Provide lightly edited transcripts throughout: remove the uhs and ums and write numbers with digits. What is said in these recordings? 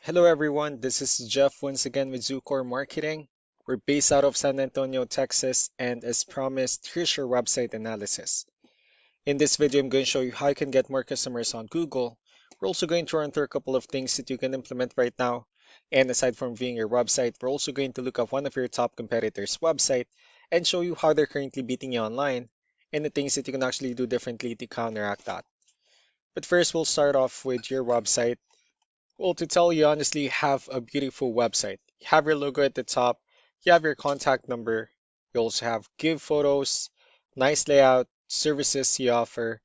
Hello everyone, this is Jeff once again with Zucore Marketing. We're based out of San Antonio, Texas, and as promised, here's your website analysis. In this video, I'm going to show you how you can get more customers on Google. We're also going to run through a couple of things that you can implement right now. And aside from viewing your website, we're also going to look at one of your top competitors' website and show you how they're currently beating you online and the things that you can actually do differently to counteract that. But first, we'll start off with your website. Well, to tell you honestly, you have a beautiful website. You have your logo at the top, you have your contact number, you also have give photos, nice layout, services you offer,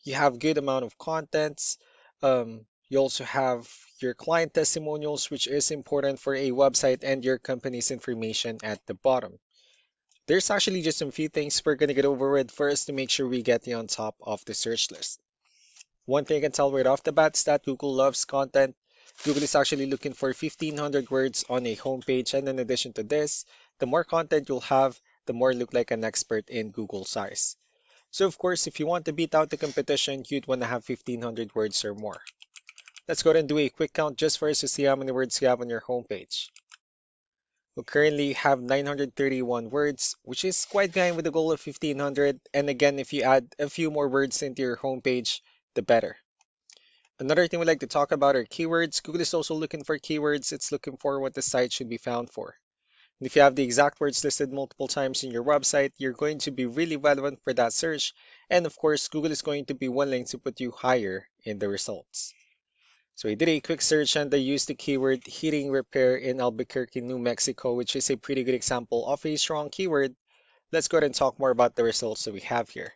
you have good amount of contents, you also have your client testimonials, which is important for a website, and your company's information at the bottom. There's actually just some few things we're gonna get over with first to make sure we get you on top of the search list. One thing I can tell right off the bat is that Google loves content. Google is actually looking for 1,500 words on a homepage, and in addition to this, the more content you'll have, the more you look like an expert in Google's eyes. So of course, if you want to beat out the competition, you'd want to have 1,500 words or more. Let's go ahead and do a quick count just for us to see how many words you have on your homepage. We currently have 931 words, which is quite behind with the goal of 1,500. And again, if you add a few more words into your homepage, the better. Another thing we like to talk about are keywords. Google is also looking for keywords. It's looking for what the site should be found for. And if you have the exact words listed multiple times in your website, you're going to be really relevant for that search. And of course, Google is going to be willing to put you higher in the results. So I did a quick search and I used the keyword heating repair in Albuquerque, New Mexico, which is a pretty good example of a strong keyword. Let's go ahead and talk more about the results that we have here.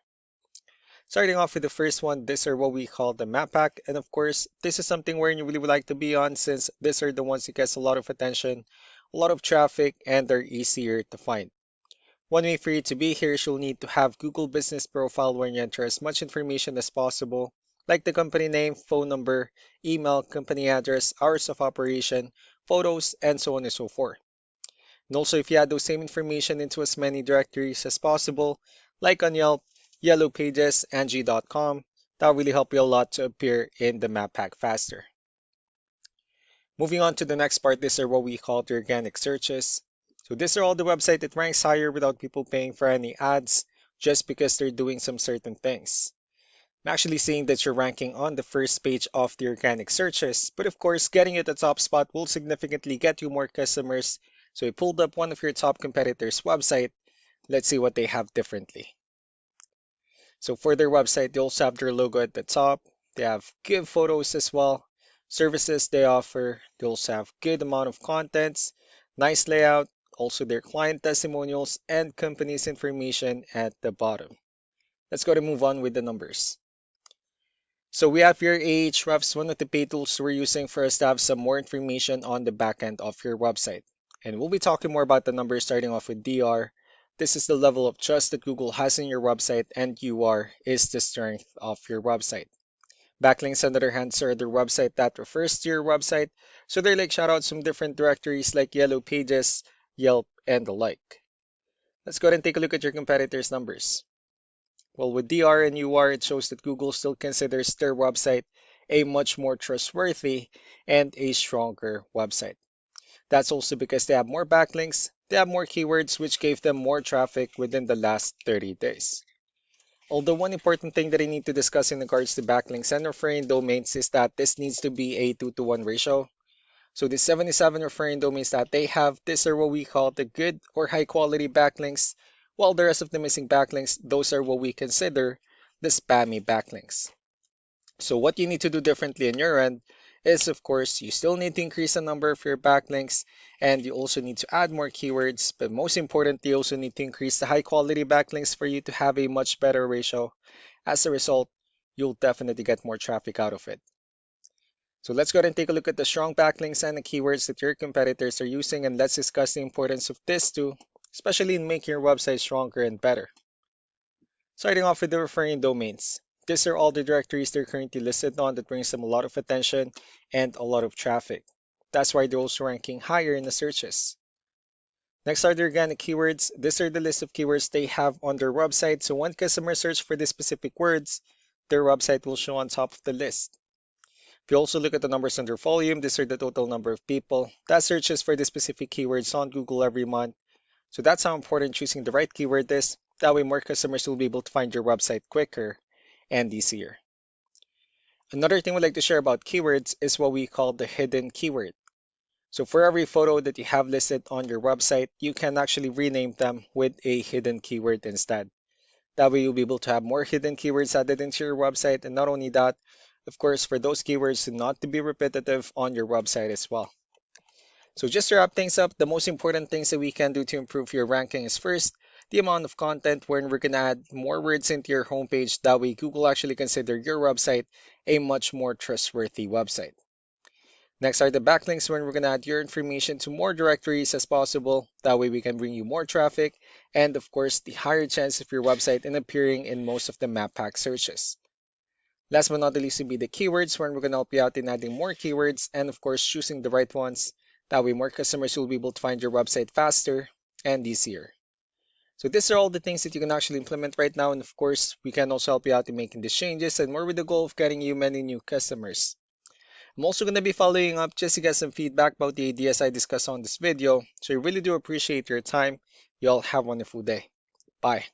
Starting off with the first one, these are what we call the map pack. And of course, this is something where you really would like to be on since these are the ones that gets a lot of attention, a lot of traffic, and they're easier to find. One way for you to be here is you'll need to have Google Business Profile where you enter as much information as possible, like the company name, phone number, email, company address, hours of operation, photos, and so on and so forth. And also, if you add those same information into as many directories as possible, like on Yelp, Yellow Pages, Angie.com, that'll really help you a lot to appear in the map pack faster. Moving on to the next part, these are what we call the organic searches. So these are all the website that ranks higher without people paying for any ads, just because they're doing some certain things. I'm actually seeing that you're ranking on the first page of the organic searches, but of course, getting at the top spot will significantly get you more customers. So I pulled up one of your top competitors' website. Let's see what they have differently. So for their website, they also have their logo at the top. They have give photos as well. Services they offer. They also have good amount of contents, nice layout, also their client testimonials and company's information at the bottom. Let's go to move on with the numbers. So we have here Ahrefs, one of the paid tools we're using for us to have some more information on the back end of your website. And we'll be talking more about the numbers starting off with DR. This is the level of trust that Google has in your website, and UR is the strength of your website. Backlinks, on the other hand, are the website that refers to your website. So they're like shoutouts from different directories like Yellow Pages, Yelp, and the like. Let's go ahead and take a look at your competitors' numbers. Well, with DR and UR, it shows that Google still considers their website a much more trustworthy and a stronger website. That's also because they have more backlinks, they have more keywords, which gave them more traffic within the last 30 days. Although one important thing that I need to discuss in regards to backlinks and referring domains is that this needs to be a 2-to-1 ratio. So the 77 referring domains that they have, these are what we call the good or high quality backlinks, while the rest of the missing backlinks, those are what we consider the spammy backlinks. So what you need to do differently on your end is, of course, you still need to increase the number of your backlinks, and you also need to add more keywords, but most importantly, you also need to increase the high quality backlinks for you to have a much better ratio. As a result, you'll definitely get more traffic out of it. So let's go ahead and take a look at the strong backlinks and the keywords that your competitors are using, and let's discuss the importance of this too, especially in making your website stronger and better. Starting off with the referring domains. These are all the directories they're currently listed on that brings them a lot of attention and a lot of traffic. That's why they're also ranking higher in the searches. Next are the organic keywords. These are the list of keywords they have on their website. So when customers search for these specific words, their website will show on top of the list. If you also look at the numbers under volume, these are the total number of people that searches for the specific keywords on Google every month. So that's how important choosing the right keyword is. That way more customers will be able to find your website quicker and easier. Another thing we'd like to share about keywords is what we call the hidden keyword. So for every photo that you have listed on your website, you can actually rename them with a hidden keyword instead. That way you'll be able to have more hidden keywords added into your website. And not only that, of course, for those keywords not to be repetitive on your website as well. So just to wrap things up, the most important things that we can do to improve your ranking is first, the amount of content wherein we're going to add more words into your homepage. That way Google actually consider your website a much more trustworthy website. Next are the backlinks when we're going to add your information to more directories as possible. That way we can bring you more traffic and of course the higher chance of your website in appearing in most of the map pack searches. Last but not the least would be the keywords when we're going to help you out in adding more keywords and of course choosing the right ones. That way more customers will be able to find your website faster and easier. So these are all the things that you can actually implement right now, and of course we can also help you out in making these changes and more with the goal of getting you many new customers. I'm also going to be following up just to get some feedback about the ideas I discussed on this video. So I really do appreciate your time. You all have a wonderful day. Bye.